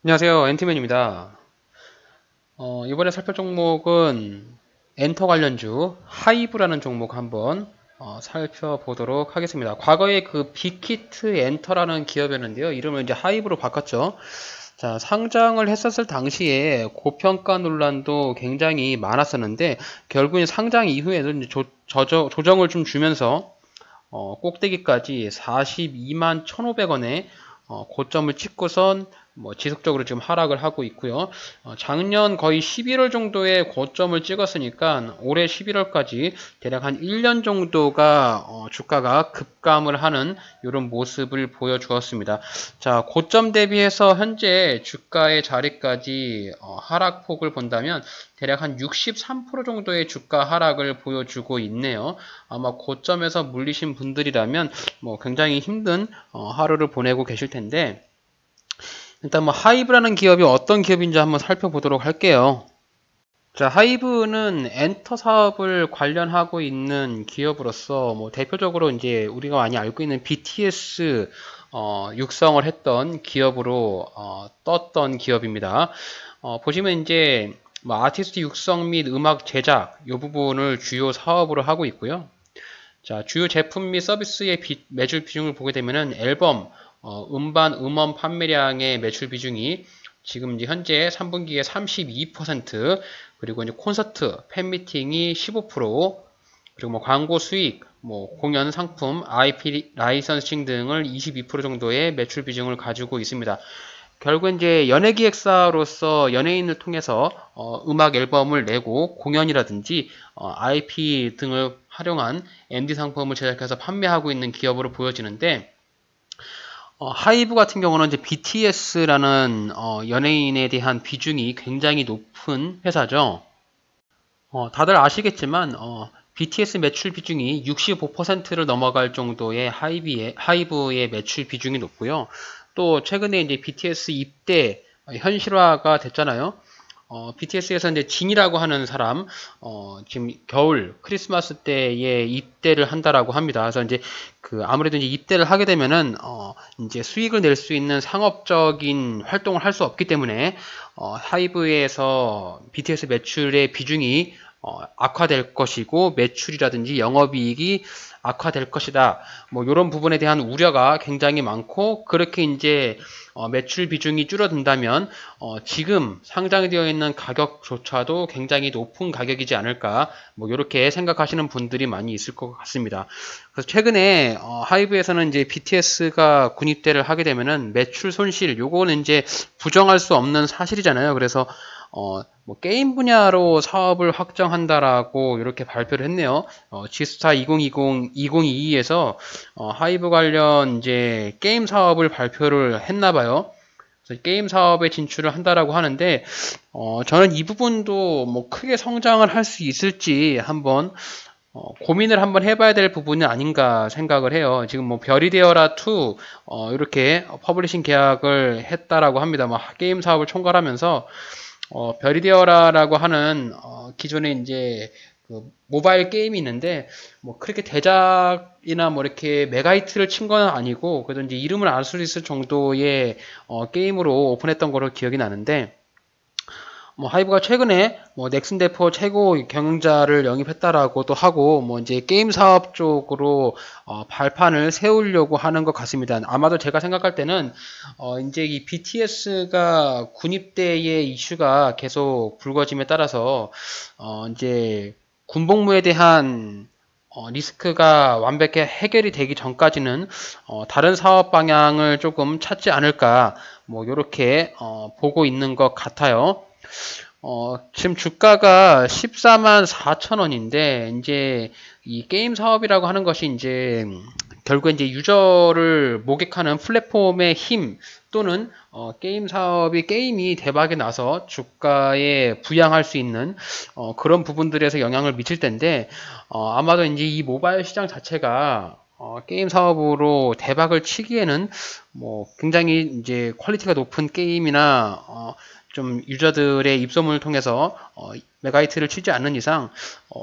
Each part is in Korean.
안녕하세요. 엔티맨입니다. 이번에 살펴 종목은 엔터 관련주 하이브라는 종목 한번 살펴보도록 하겠습니다. 과거에 그 빅히트 엔터라는 기업이었는데요. 이름을 이제 하이브로 바꿨죠. 자, 상장을 했었을 당시에 고평가 논란도 굉장히 많았었는데 결국엔 상장 이후에도 이제 조정을 좀 주면서 꼭대기까지 42만 1,500원에 고점을 찍고선 지속적으로 지금 하락을 하고 있고요. 작년 거의 11월 정도에 고점을 찍었으니까 올해 11월까지 대략 한 1년 정도가 주가가 급감을 하는 이런 모습을 보여주었습니다. 자, 고점 대비해서 현재 주가의 자리까지 하락폭을 본다면 대략 한 63% 정도의 주가 하락을 보여주고 있네요. 아마 고점에서 물리신 분들이라면 굉장히 힘든 하루를 보내고 계실 텐데, 일단 하이브라는 기업이 어떤 기업인지 한번 살펴보도록 할게요. 자, 하이브는 엔터 사업을 관련하고 있는 기업으로서 대표적으로 이제 우리가 많이 알고 있는 BTS 육성을 했던 기업으로 떴던 기업입니다. 보시면 이제 아티스트 육성 및 음악 제작 이 부분을 주요 사업으로 하고 있고요. 자, 주요 제품 및 서비스의 매출 비중을 보게 되면은 앨범, 음반, 음원 판매량의 매출 비중이 지금 이제 현재 3분기에 32%, 그리고 이제 콘서트, 팬미팅이 15%, 그리고 광고 수익, 공연 상품, IP 라이선싱 등을 22% 정도의 매출 비중을 가지고 있습니다. 결국 이제 연예기획사로서 연예인을 통해서 음악 앨범을 내고 공연이라든지 IP 등을 활용한 MD 상품을 제작해서 판매하고 있는 기업으로 보여지는데, 하이브 같은 경우는 이제 BTS라는 연예인에 대한 비중이 굉장히 높은 회사죠. 다들 아시겠지만 BTS 매출 비중이 65%를 넘어갈 정도의 하이브의 매출 비중이 높고요. 또 최근에 이제 BTS 입대 현실화가 됐잖아요. BTS에서 이제 진이라고 하는 사람, 지금 겨울 크리스마스 때에 입대를 한다라고 합니다. 그래서 이제 아무래도 이제 입대를 하게 되면은 이제 수익을 낼 수 있는 상업적인 활동을 할 수 없기 때문에 하이브에서 BTS 매출의 비중이 악화될 것이고 매출이라든지 영업이익이 악화될 것이다. 이런 부분에 대한 우려가 굉장히 많고, 그렇게 이제 매출 비중이 줄어든다면 지금 상장이 되어 있는 가격조차도 굉장히 높은 가격이지 않을까, 이렇게 생각하시는 분들이 많이 있을 것 같습니다. 그래서 최근에 하이브에서는 이제 BTS가 군입대를 하게 되면은 매출 손실, 요거는 이제 부정할 수 없는 사실이잖아요. 그래서 게임 분야로 사업을 확정한다라고 이렇게 발표를 했네요. 지스타 2022에서 하이브 관련 이제 게임 사업을 발표를 했나봐요. 그래서 게임 사업에 진출을 한다라고 하는데, 저는 이 부분도 크게 성장을 할 수 있을지 한번 고민을 한번 해봐야 될 부분이 아닌가 생각을 해요. 지금 별이 되어라 2 이렇게 퍼블리싱 계약을 했다라고 합니다. 게임 사업을 총괄하면서 별이 되어라라고 하는 기존에 이제 모바일 게임이 있는데 그렇게 대작이나 이렇게 메가히트를 친 건 아니고, 그래도 이제 이름을 알 수 있을 정도의 게임으로 오픈했던 거로 기억이 나는데, 하이브가 최근에 넥슨대포 최고 경영자를 영입했다라고도 하고, 이제 게임 사업 쪽으로 발판을 세우려고 하는 것 같습니다. 아마도 제가 생각할 때는 이제 이 BTS가 군입대의 이슈가 계속 불거짐에 따라서 이제 군복무에 대한 리스크가 완벽히 해결이 되기 전까지는 다른 사업 방향을 조금 찾지 않을까, 요렇게 보고 있는 것 같아요. 지금 주가가 14만 4천 원인데, 이제 이 게임 사업이라고 하는 것이 이제 결국 이제 유저를 모객하는 플랫폼의 힘, 또는 게임이 대박이 나서 주가에 부양할 수 있는 그런 부분들에서 영향을 미칠 텐데, 아마도 이제 이 모바일 시장 자체가 게임 사업으로 대박을 치기에는 굉장히 이제 퀄리티가 높은 게임이나 좀 유저들의 입소문을 통해서 메가히트를 치지 않는 이상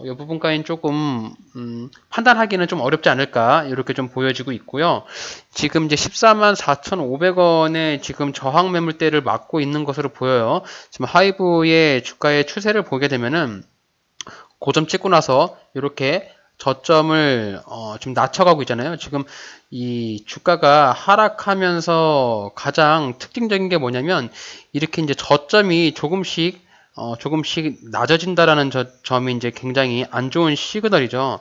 이 부분까지는 조금 판단하기는 좀 어렵지 않을까 이렇게 좀 보여지고 있고요. 지금 이제 144,500원에 지금 저항 매물대를 막고 있는 것으로 보여요. 지금 하이브의 주가의 추세를 보게 되면은 고점 찍고 나서 이렇게 저점을 좀 낮춰가고 있잖아요. 지금 이 주가가 하락하면서 가장 특징적인 게 뭐냐면 이렇게 이제 저점이 조금씩 낮아진다라는 점이 이제 굉장히 안 좋은 시그널이죠.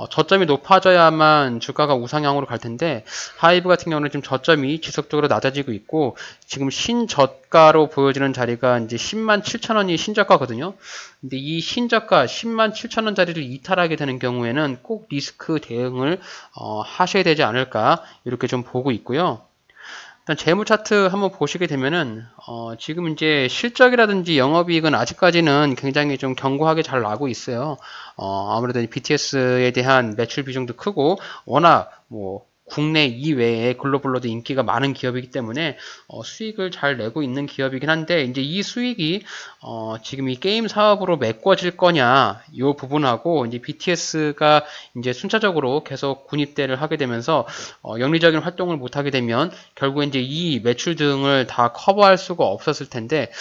저점이 높아져야만 주가가 우상향으로 갈 텐데 하이브 같은 경우는 지금 저점이 지속적으로 낮아지고 있고 지금 신저가로 보여지는 자리가 이제 107,000원이 신저가거든요. 근데 이 신저가 107,000원 자리를 이탈하게 되는 경우에는 꼭 리스크 대응을 하셔야 되지 않을까 이렇게 좀 보고 있고요. 일단 재무 차트 한번 보시게 되면은 지금 이제 실적이라든지 영업이익은 아직까지는 굉장히 좀 견고하게 잘 나고 있어요. 아무래도 BTS에 대한 매출 비중도 크고 워낙 뭐 국내 이외에 글로벌로도 인기가 많은 기업이기 때문에 수익을 잘 내고 있는 기업이긴 한데 이제 이 수익이 지금 이 게임 사업으로 메꿔질 거냐 이 부분하고 이제 BTS가 이제 순차적으로 계속 군입대를 하게 되면서 영리적인 활동을 못 하게 되면 결국에 이제 이 매출 등을 다 커버할 수가 없었을 텐데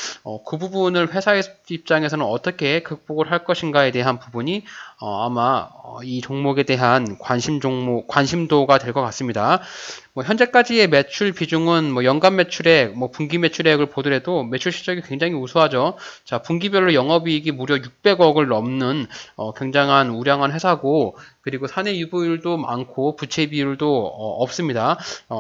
그 부분을 회사의 입장에서는 어떻게 극복을 할 것인가에 대한 부분이 아마 이 종목에 대한 관심도가 될 것 같습니다. 뭐 현재까지의 매출 비중은 뭐 연간 매출액, 뭐 분기 매출액을 보더라도 매출 실적이 굉장히 우수하죠. 자, 분기별로 영업이익이 무려 600억을 넘는 굉장한 우량한 회사고 그리고 사내 유보율도 많고 부채 비율도 없습니다.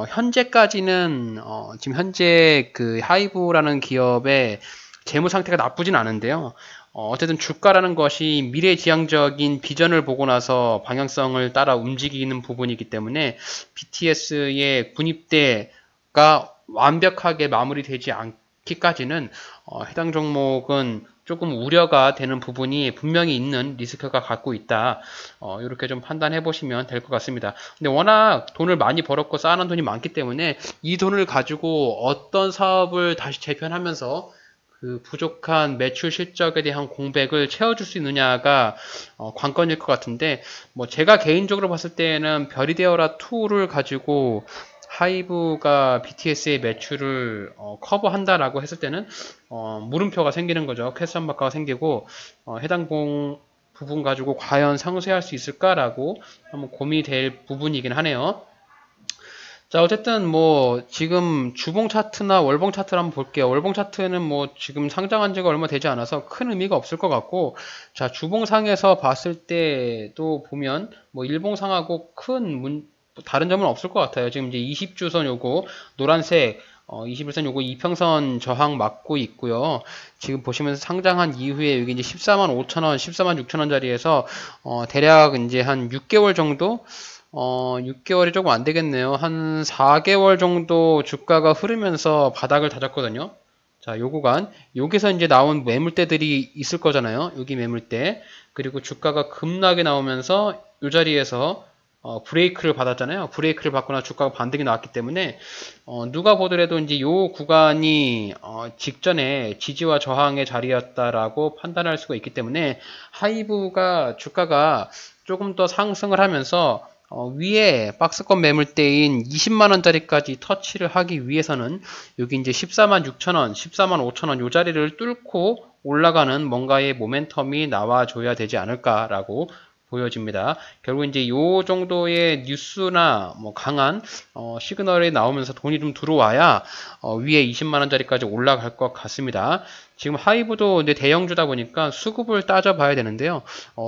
현재까지는 지금 현재 그 하이브라는 기업의 재무 상태가 나쁘진 않은데요. 어쨌든 주가라는 것이 미래지향적인 비전을 보고 나서 방향성을 따라 움직이는 부분이기 때문에 BTS의 군입대가 완벽하게 마무리되지 않기까지는 해당 종목은 조금 우려가 되는 부분이 분명히 있는 리스크가 갖고 있다. 이렇게 좀 판단해 보시면 될 것 같습니다. 근데 워낙 돈을 많이 벌었고 쌓아놓은 돈이 많기 때문에 이 돈을 가지고 어떤 사업을 다시 재편하면서 그 부족한 매출 실적에 대한 공백을 채워줄 수 있느냐가 관건일 것 같은데 뭐 제가 개인적으로 봤을 때는 별이 되어라 2를 가지고 하이브가 BTS의 매출을 커버한다라고 했을 때는 물음표가 생기는 거죠. 퀘스천 마크가 생기고 해당 부분 가지고 과연 상쇄할 수 있을까라고 한번 고민이 될 부분이긴 하네요. 자, 어쨌든 뭐 지금 주봉 차트나 월봉 차트를 한번 볼게요. 월봉 차트는 뭐 지금 상장한 지가 얼마 되지 않아서 큰 의미가 없을 것 같고, 자, 주봉상에서 봤을 때도 보면 뭐 일봉상하고 다른 점은 없을 것 같아요. 지금 이제 20주선 요거 노란색 21선 요거 이평선 저항 맞고 있고요. 지금 보시면서 상장한 이후에 여기 이제 145,000원, 146,000원 자리에서 대략 이제 한 6개월 정도 6개월이 조금 안 되겠네요. 한 4개월 정도 주가가 흐르면서 바닥을 다졌거든요. 자, 요 구간. 여기서 이제 나온 매물대들이 있을 거잖아요. 여기 매물대. 그리고 주가가 급락이 나오면서 이 자리에서 브레이크를 받았잖아요. 브레이크를 받거나 주가가 반등이 나왔기 때문에 누가 보더라도 이제 요 구간이 직전에 지지와 저항의 자리였다라고 판단할 수가 있기 때문에 하이브가 주가가 조금 더 상승을 하면서 위에 박스권 매물대인 20만원짜리까지 터치를 하기 위해서는 여기 이제 146,000원, 145,000원 요 자리를 뚫고 올라가는 뭔가의 모멘텀이 나와줘야 되지 않을까라고 보여집니다. 결국 이제 요 정도의 뉴스나 뭐 강한 시그널이 나오면서 돈이 좀 들어와야 위에 20만원짜리까지 올라갈 것 같습니다. 지금 하이브도 이제 대형주다 보니까 수급을 따져봐야 되는데요.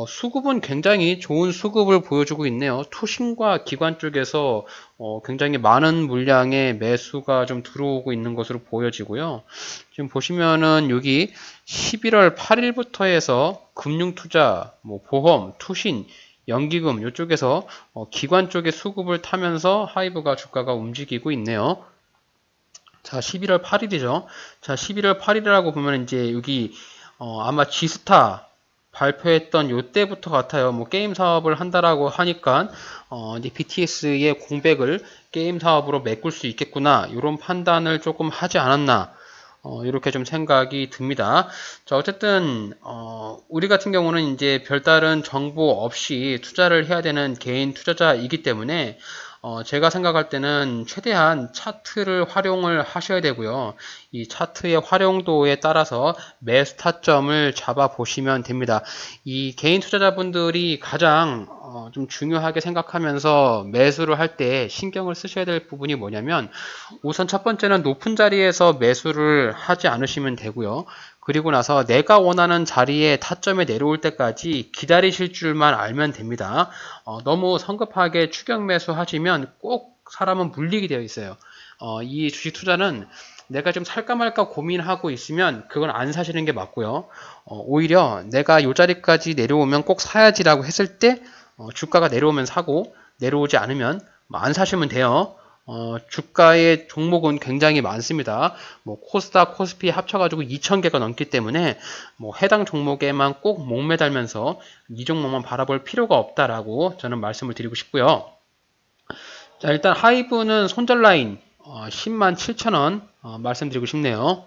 수급은 굉장히 좋은 수급을 보여주고 있네요. 투신과 기관 쪽에서 굉장히 많은 물량의 매수가 좀 들어오고 있는 것으로 보여지고요. 지금 보시면은 여기 11월 8일부터 해서 금융투자, 뭐 보험, 투신, 연기금 이쪽에서 기관 쪽의 수급을 타면서 하이브가 주가가 움직이고 있네요. 자, 11월 8일이죠. 자, 11월 8일이라고 보면 이제 여기 아마 G스타 발표했던 요때부터 같아요. 뭐 게임 사업을 한다라고 하니까 이제 BTS의 공백을 게임 사업으로 메꿀 수 있겠구나. 이런 판단을 조금 하지 않았나. 이렇게 좀 생각이 듭니다. 자, 어쨌든 우리 같은 경우는 이제 별다른 정보 없이 투자를 해야 되는 개인 투자자이기 때문에 제가 생각할 때는 최대한 차트를 활용을 하셔야 되고요. 이 차트의 활용도에 따라서 매수 타점을 잡아 보시면 됩니다. 이 개인 투자자분들이 가장 좀 중요하게 생각하면서 매수를 할 때 신경을 쓰셔야 될 부분이 뭐냐면, 우선 첫 번째는 높은 자리에서 매수를 하지 않으시면 되고요. 그리고 나서 내가 원하는 자리에 타점에 내려올 때까지 기다리실 줄만 알면 됩니다. 너무 성급하게 추격 매수 하시면 꼭 사람은 물리게 되어 있어요. 이 주식 투자는 내가 좀 살까 말까 고민하고 있으면 그건 안 사시는 게 맞고요. 오히려 내가 이 자리까지 내려오면 꼭 사야지라고 했을 때 주가가 내려오면 사고, 내려오지 않으면 안 사시면 돼요. 주가의 종목은 굉장히 많습니다. 뭐 코스닥, 코스피 합쳐가지고 2,000개가 넘기 때문에 뭐 해당 종목에만 꼭 목매달면서 이 종목만 바라볼 필요가 없다라고 저는 말씀을 드리고 싶고요. 자, 일단 하이브는 손절 라인 107,000원 말씀드리고 싶네요.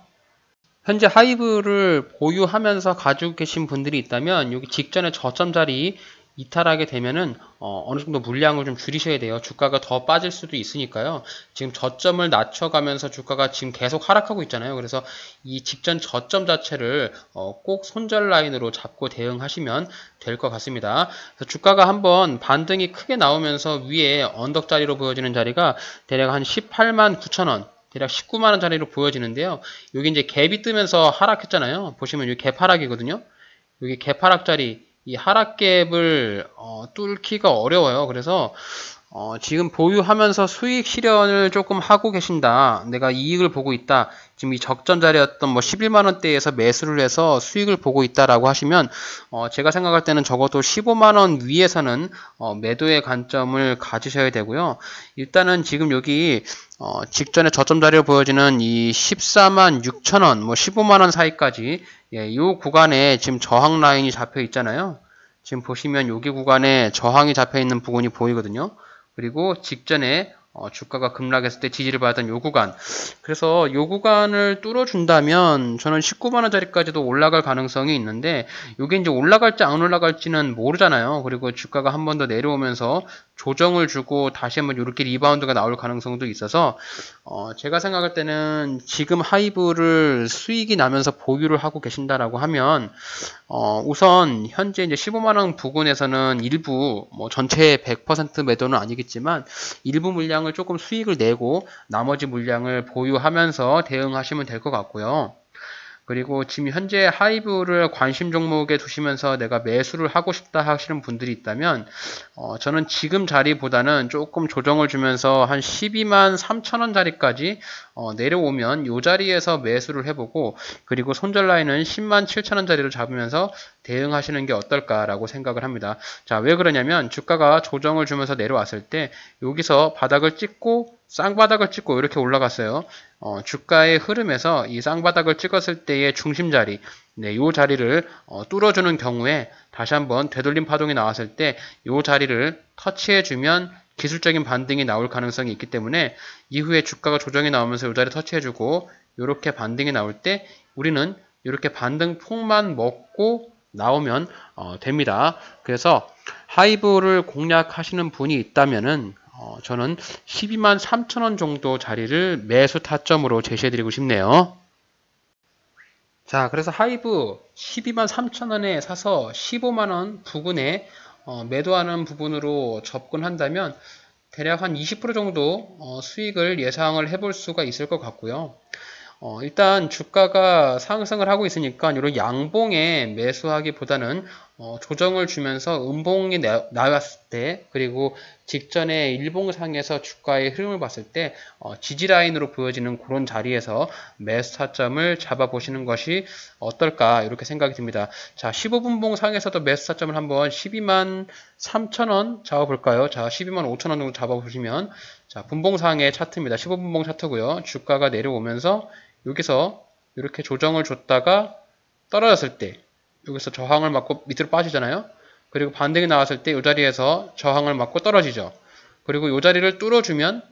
현재 하이브를 보유하면서 가지고 계신 분들이 있다면 여기 직전에 저점 자리 이탈하게 되면은 어느 정도 물량을 좀 줄이셔야 돼요. 주가가 더 빠질 수도 있으니까요. 지금 저점을 낮춰가면서 주가가 지금 계속 하락하고 있잖아요. 그래서 이 직전 저점 자체를 꼭 손절 라인으로 잡고 대응하시면 될 것 같습니다. 그래서 주가가 한번 반등이 크게 나오면서 위에 언덕 자리로 보여지는 자리가 대략 한 18만 9천원, 대략 19만원 자리로 보여지는데요. 여기 이제 갭이 뜨면서 하락했잖아요. 보시면 여기 갭 하락이거든요. 여기 갭 하락 자리, 이 하락갭을 뚫기가 어려워요. 그래서 지금 보유하면서 수익 실현을 조금 하고 계신다. 내가 이익을 보고 있다. 지금 이 적전 자리였던 뭐 11만원대에서 매수를 해서 수익을 보고 있다라고 하시면 제가 생각할 때는 적어도 15만원 위에서는 매도의 관점을 가지셔야 되고요. 일단은 지금 여기 직전에 저점 자리로 보여지는 이 14만 6천원, 뭐 15만원 사이까지 이 구간에 지금 저항 라인이 잡혀 있잖아요. 지금 보시면 여기 구간에 저항이 잡혀 있는 부분이 보이거든요. 그리고 직전에 주가가 급락했을 때 지지를 받았던 요 구간, 그래서 요 구간을 뚫어준다면 저는 19만원짜리까지도 올라갈 가능성이 있는데, 요게 이제 올라갈지 안 올라갈지는 모르잖아요. 그리고 주가가 한 번 더 내려오면서 조정을 주고 다시 한번 이렇게 리바운드가 나올 가능성도 있어서 제가 생각할 때는 지금 하이브를 수익이 나면서 보유를 하고 계신다라고 하면 우선 현재 이제 15만원 부근에서는 일부 뭐 전체 100% 매도는 아니겠지만 일부 물량을 조금 수익을 내고 나머지 물량을 보유하면서 대응하시면 될 것 같고요. 그리고 지금 현재 하이브를 관심 종목에 두시면서 내가 매수를 하고 싶다 하시는 분들이 있다면 저는 지금 자리보다는 조금 조정을 주면서 한 12만 3천원 자리까지 내려오면 이 자리에서 매수를 해보고, 그리고 손절 라인은 10만 7천원 자리를 잡으면서 대응하시는 게 어떨까라고 생각을 합니다. 자, 왜 그러냐면 주가가 조정을 주면서 내려왔을 때 여기서 바닥을 찍고 쌍바닥을 찍고 이렇게 올라갔어요. 주가의 흐름에서 이 쌍바닥을 찍었을 때의 중심 자리, 네, 요 자리를 뚫어주는 경우에 다시 한번 되돌림 파동이 나왔을 때 요 자리를 터치해주면 기술적인 반등이 나올 가능성이 있기 때문에 이후에 주가가 조정이 나오면서 요 자리 터치해주고 이렇게 반등이 나올 때 우리는 이렇게 반등 폭만 먹고 나오면 됩니다. 그래서 하이브를 공략하시는 분이 있다면은 저는 12만 3천원 정도 자리를 매수 타점으로 제시해드리고 싶네요. 자, 그래서 하이브 12만 3천원에 사서 15만원 부근에 매도하는 부분으로 접근한다면 대략 한 20% 정도 수익을 예상을 해볼 수가 있을 것 같고요. 일단 주가가 상승을 하고 있으니까 이런 양봉에 매수하기보다는 조정을 주면서 음봉이 나왔을 때, 그리고 직전에 일봉상에서 주가의 흐름을 봤을 때 지지 라인으로 보여지는 그런 자리에서 매수 타점을 잡아보시는 것이 어떨까 이렇게 생각이 듭니다. 자, 15분봉 상에서도 매수 타점을 한번 12만 3천원 잡아볼까요? 자, 12만 5천원 정도 잡아보시면, 자, 분봉상의 차트입니다. 15분봉 차트고요. 주가가 내려오면서 여기서 이렇게 조정을 줬다가 떨어졌을 때 여기서 저항을 맞고 밑으로 빠지잖아요. 그리고 반등이 나왔을 때 이 자리에서 저항을 맞고 떨어지죠. 그리고 이 자리를 뚫어주면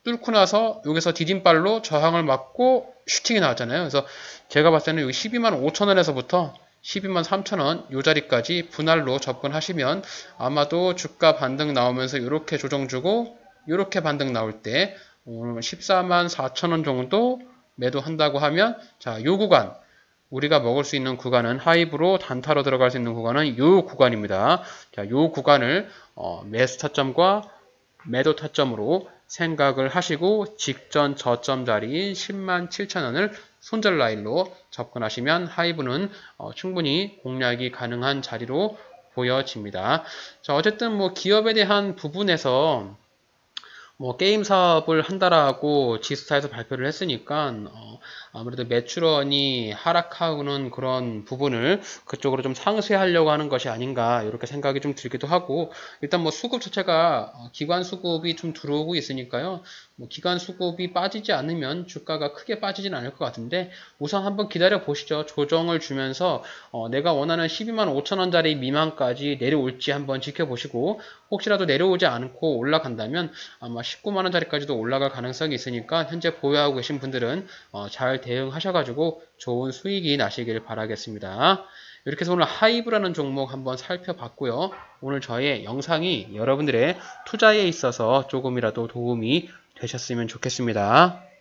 뚫고 나서 여기서 디딤발로 저항을 맞고 슈팅이 나왔잖아요. 그래서 제가 봤을 때는 여기 12만 5천 원에서부터 12만 3천 원 이 자리까지 분할로 접근하시면 아마도 주가 반등 나오면서 이렇게 조정 주고 이렇게 반등 나올 때 14만 4천 원 정도 매도한다고 하면 자, 요 구간 우리가 먹을 수 있는 구간은 하이브로 단타로 들어갈 수 있는 구간은 이 구간입니다. 자, 이 구간을 매수 타점과 매도 타점으로 생각을 하시고 직전 저점 자리인 10만 7천 원을 손절 라인로 접근하시면 하이브는 충분히 공략이 가능한 자리로 보여집니다. 자, 어쨌든 뭐 기업에 대한 부분에서 뭐 게임 사업을 한다라고 지스타에서 발표를 했으니까 아무래도 매출원이 하락하는 그런 부분을 그쪽으로 좀 상쇄하려고 하는 것이 아닌가 이렇게 생각이 좀 들기도 하고 일단 뭐 수급 자체가 기관 수급이 좀 들어오고 있으니까요. 뭐 기관 수급이 빠지지 않으면 주가가 크게 빠지진 않을 것 같은데 우선 한번 기다려 보시죠. 조정을 주면서 내가 원하는 12만 5천 원짜리 미만까지 내려올지 한번 지켜보시고 혹시라도 내려오지 않고 올라간다면 아마 19만 원짜리까지도 올라갈 가능성이 있으니까 현재 보유하고 계신 분들은 잘 대응하셔가지고 좋은 수익이 나시길 바라겠습니다. 이렇게 해서 오늘 하이브라는 종목 한번 살펴봤고요. 오늘 저의 영상이 여러분들의 투자에 있어서 조금이라도 도움이 되셨으면 좋겠습니다.